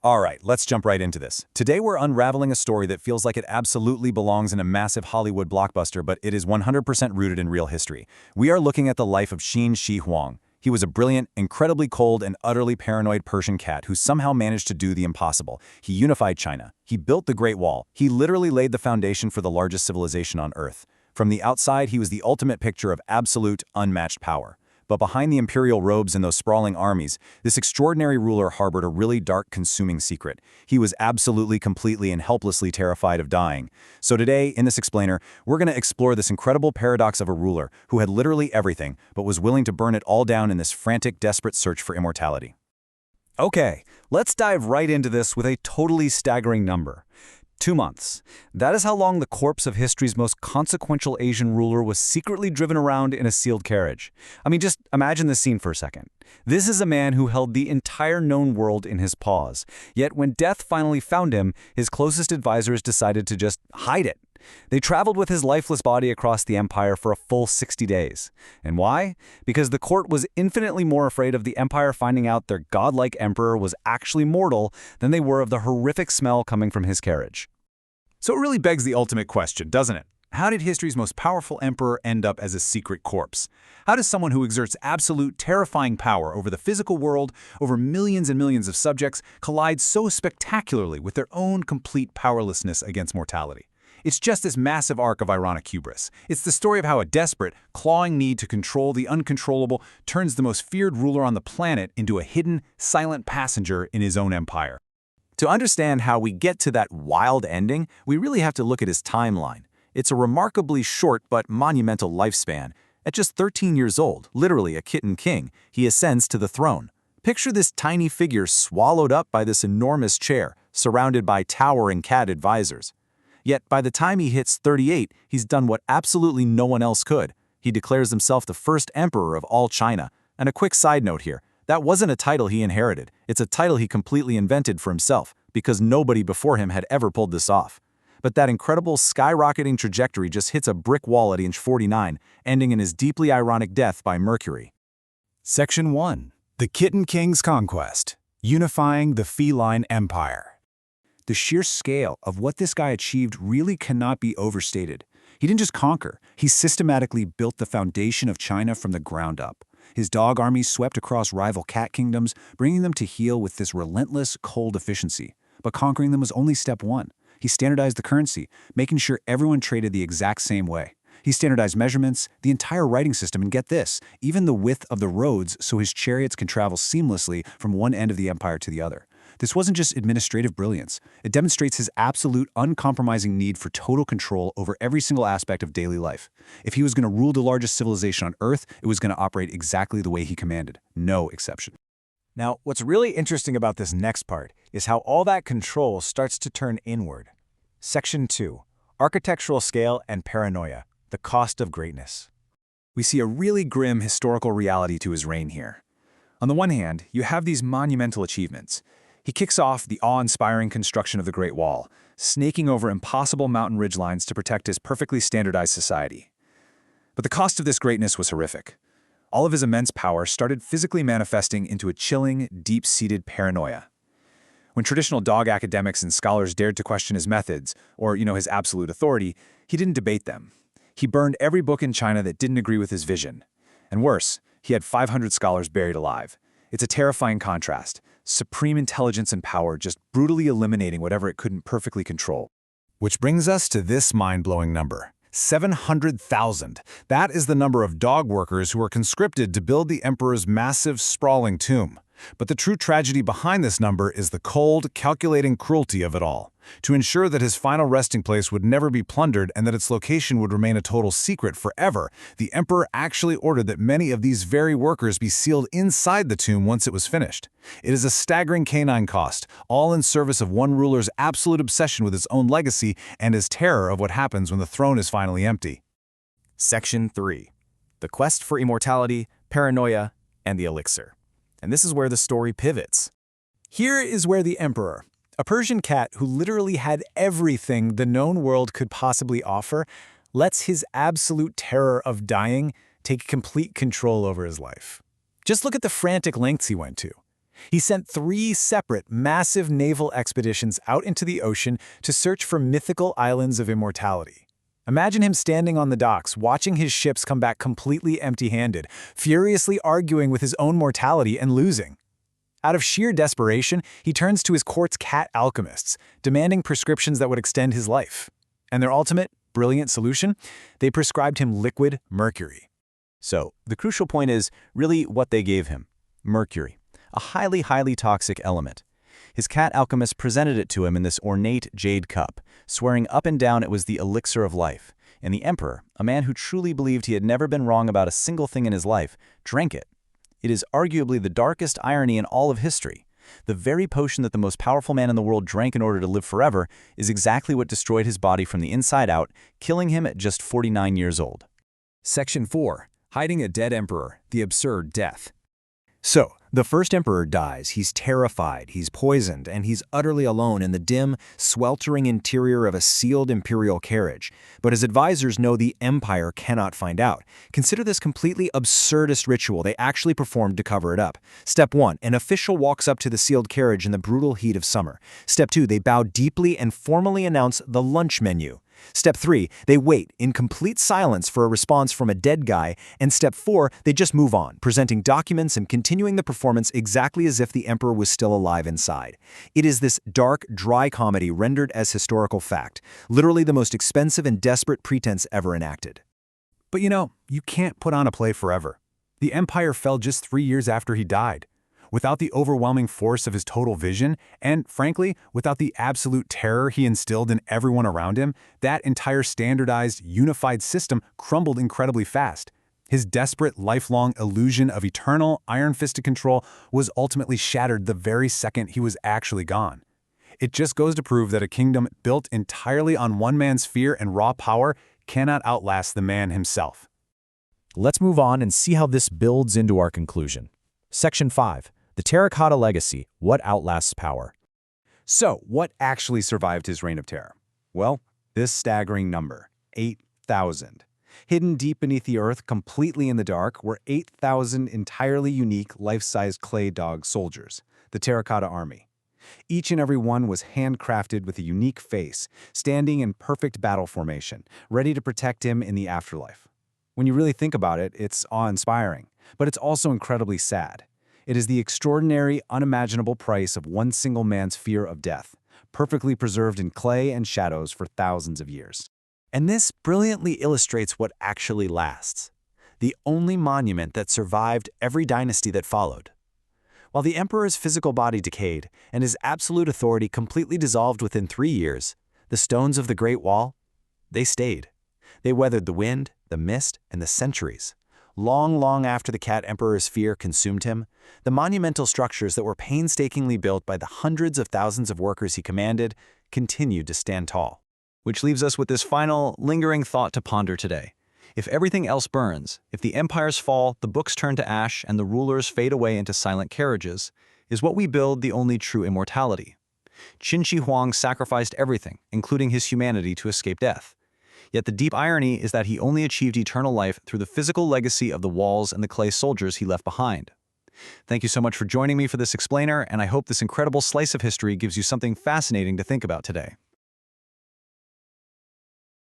All right, let's jump right into this. Today we're unraveling a story that feels like it absolutely belongs in a massive Hollywood blockbuster, but it is 100% rooted in real history. We are looking at the life of Qin Shi Huang. He was a brilliant, incredibly cold, and utterly paranoid Persian cat who somehow managed to do the impossible. He unified China. He built the Great Wall. He literally laid the foundation for the largest civilization on Earth. From the outside, he was the ultimate picture of absolute, unmatched power. But behind the imperial robes and those sprawling armies, this extraordinary ruler harbored a really dark, consuming secret. He was absolutely, completely, and helplessly terrified of dying. So today, in this explainer, we're going to explore this incredible paradox of a ruler who had literally everything, but was willing to burn it all down in this frantic, desperate search for immortality. Okay, let's dive right into this with a totally staggering number. 2 months. That is how long the corpse of history's most consequential Asian ruler was secretly driven around in a sealed carriage. I mean, just imagine the scene for a second. This is a man who held the entire known world in his paws. Yet when death finally found him, his closest advisors decided to just hide it. They traveled with his lifeless body across the empire for a full 60 days. And why? Because the court was infinitely more afraid of the empire finding out their godlike emperor was actually mortal than they were of the horrific smell coming from his carriage. So it really begs the ultimate question, doesn't it? How did history's most powerful emperor end up as a secret corpse? How does someone who exerts absolute, terrifying power over the physical world, over millions and millions of subjects, collide so spectacularly with their own complete powerlessness against mortality? It's just this massive arc of ironic hubris. It's the story of how a desperate, clawing need to control the uncontrollable turns the most feared ruler on the planet into a hidden, silent passenger in his own empire. To understand how we get to that wild ending, we really have to look at his timeline. It's a remarkably short but monumental lifespan. At just 13 years old, literally a kitten king, he ascends to the throne. Picture this tiny figure swallowed up by this enormous chair, surrounded by towering cat advisors. Yet by the time he hits 38, he's done what absolutely no one else could. He declares himself the first emperor of all China. And a quick side note here, that wasn't a title he inherited. It's a title he completely invented for himself, because nobody before him had ever pulled this off. But that incredible skyrocketing trajectory just hits a brick wall at age 49, ending in his deeply ironic death by mercury. Section 1. The Kitten King's Conquest. Unifying the Feline Empire. The sheer scale of what this guy achieved really cannot be overstated. He didn't just conquer, he systematically built the foundation of China from the ground up. His dog armies swept across rival cat kingdoms, bringing them to heel with this relentless, cold efficiency. But conquering them was only step one. He standardized the currency, making sure everyone traded the exact same way. He standardized measurements, the entire writing system, and get this, even the width of the roads so his chariots can travel seamlessly from one end of the empire to the other. This wasn't just administrative brilliance. It demonstrates his absolute, uncompromising need for total control over every single aspect of daily life. If he was going to rule the largest civilization on Earth, it was going to operate exactly the way he commanded. No exception. Now, what's really interesting about this next part is how all that control starts to turn inward. Section 2. Architectural Scale and Paranoia. The Cost of Greatness. We see a really grim historical reality to his reign here. On the one hand, you have these monumental achievements. He kicks off the awe-inspiring construction of the Great Wall, snaking over impossible mountain ridgelines to protect his perfectly standardized society. But the cost of this greatness was horrific. All of his immense power started physically manifesting into a chilling, deep-seated paranoia. When traditional dog academics and scholars dared to question his methods, or, his absolute authority, he didn't debate them. He burned every book in China that didn't agree with his vision. And worse, he had 500 scholars buried alive. It's a terrifying contrast. Supreme intelligence and power just brutally eliminating whatever it couldn't perfectly control. Which brings us to this mind-blowing number. 700,000. That is the number of dog workers who were conscripted to build the emperor's massive, sprawling tomb. But the true tragedy behind this number is the cold, calculating cruelty of it all. To ensure that his final resting place would never be plundered and that its location would remain a total secret forever, the emperor actually ordered that many of these very workers be sealed inside the tomb once it was finished. It is a staggering canine cost, all in service of one ruler's absolute obsession with his own legacy and his terror of what happens when the throne is finally empty. Section 3. The Quest for Immortality, Paranoia, and the Elixir. And this is where the story pivots. Here is where the emperor, a Persian cat who literally had everything the known world could possibly offer, lets his absolute terror of dying take complete control over his life. Just look at the frantic lengths he went to. He sent 3 separate, massive naval expeditions out into the ocean to search for mythical islands of immortality. Imagine him standing on the docks, watching his ships come back completely empty-handed, furiously arguing with his own mortality and losing. Out of sheer desperation, he turns to his court's cat alchemists, demanding prescriptions that would extend his life. And their ultimate, brilliant solution? They prescribed him liquid mercury. So, the crucial point is really what they gave him: mercury, a highly toxic element. His cat alchemist presented it to him in this ornate jade cup, swearing up and down it was the elixir of life. And the emperor, a man who truly believed he had never been wrong about a single thing in his life, drank it. It is arguably the darkest irony in all of history. The very potion that the most powerful man in the world drank in order to live forever is exactly what destroyed his body from the inside out, killing him at just 49 years old. Section 4. Hiding a dead emperor, the absurd death. So, the first emperor dies, he's terrified, he's poisoned, and he's utterly alone in the dim, sweltering interior of a sealed imperial carriage. But his advisors know the empire cannot find out. Consider this completely absurdist ritual they actually performed to cover it up. Step 1, an official walks up to the sealed carriage in the brutal heat of summer. Step 2, they bow deeply and formally announce the lunch menu. Step 3, they wait in complete silence for a response from a dead guy, and Step 4, they just move on, presenting documents and continuing the performance exactly as if the emperor was still alive inside. It is this dark, dry comedy rendered as historical fact, literally the most expensive and desperate pretense ever enacted. But you can't put on a play forever. The empire fell just 3 years after he died. Without the overwhelming force of his total vision, and frankly, without the absolute terror he instilled in everyone around him, that entire standardized, unified system crumbled incredibly fast. His desperate, lifelong illusion of eternal, iron-fisted control was ultimately shattered the very second he was actually gone. It just goes to prove that a kingdom built entirely on one man's fear and raw power cannot outlast the man himself. Let's move on and see how this builds into our conclusion. Section 5. The Terracotta Legacy, what outlasts power? So, what actually survived his reign of terror? Well, this staggering number, 8,000. Hidden deep beneath the earth, completely in the dark, were 8,000 entirely unique, life-sized clay dog soldiers, the Terracotta Army. Each and every one was handcrafted with a unique face, standing in perfect battle formation, ready to protect him in the afterlife. When you really think about it, it's awe-inspiring, but it's also incredibly sad. It is the extraordinary, unimaginable price of one single man's fear of death, perfectly preserved in clay and shadows for thousands of years. And this brilliantly illustrates what actually lasts: the only monument that survived every dynasty that followed. While the emperor's physical body decayed and his absolute authority completely dissolved within 3 years, the stones of the Great Wall, they stayed. They weathered the wind, the mist, and the centuries. Long after the cat emperor's fear consumed him, the monumental structures that were painstakingly built by the hundreds of thousands of workers he commanded continued to stand tall. Which leaves us with this final, lingering thought to ponder today. If everything else burns, if the empires fall, the books turn to ash, and the rulers fade away into silent carriages, is what we build the only true immortality? Qin Shi Huang sacrificed everything, including his humanity, to escape death. Yet the deep irony is that he only achieved eternal life through the physical legacy of the walls and the clay soldiers he left behind. Thank you so much for joining me for this explainer, and I hope this incredible slice of history gives you something fascinating to think about today.